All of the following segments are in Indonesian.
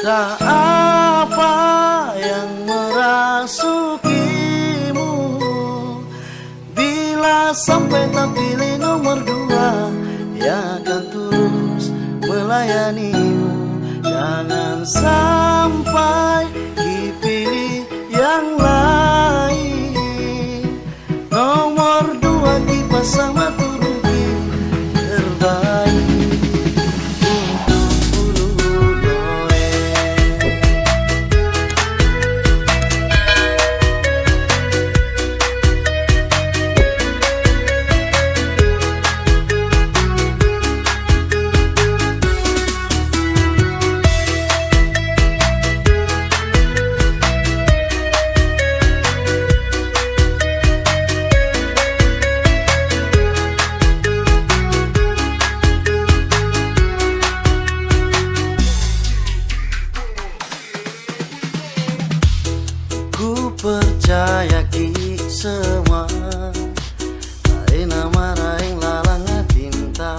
Entah apa yang merasukimu, bila sampai tak pilih nomor dua, yang akan terus melayanimu. Jangan sampai dipilih yang lain. Nomor dua kipas sama turuti terbaik. Percaya ki semua lain nama raing lalang cinta,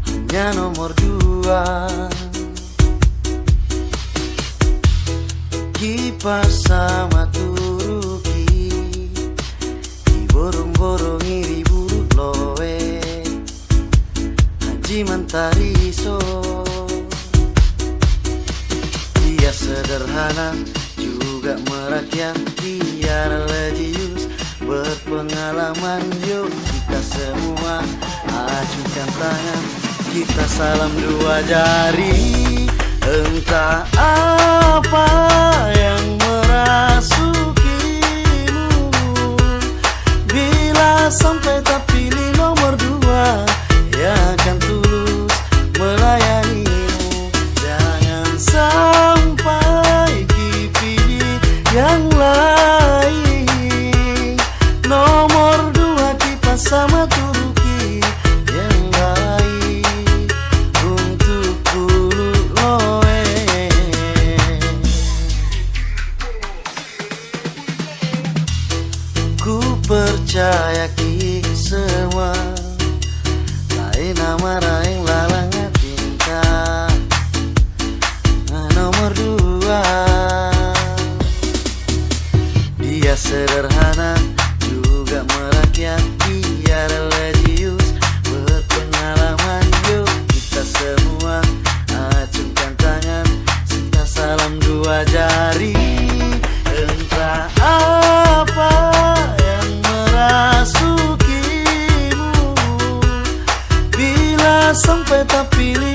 hanya nomor dua. Kipas sama turuki diborong-borongi ribut loe haji mentari so. Dia sederhana juga merakyat, biar lejus berpengalaman. Yuk kita semua ajukan tangan, kita salam dua jari. Entah apa yang merasukimu, bila sampai tak pilih nomor dua, yang akan tulus melayanimu. Jangan sampai yang lain. Nomor dua kipas sama turuki yang lain untuk bulu loe. Ku percaya ki semua lain nama raing lalang cinta, nomor dua. Dia sederhana juga merakyat, biar lejus berpengalaman. Yuk kita semua acungkan tangan, serta salam dua jari. Entah apa yang merasukimu, bila sampai tak pilih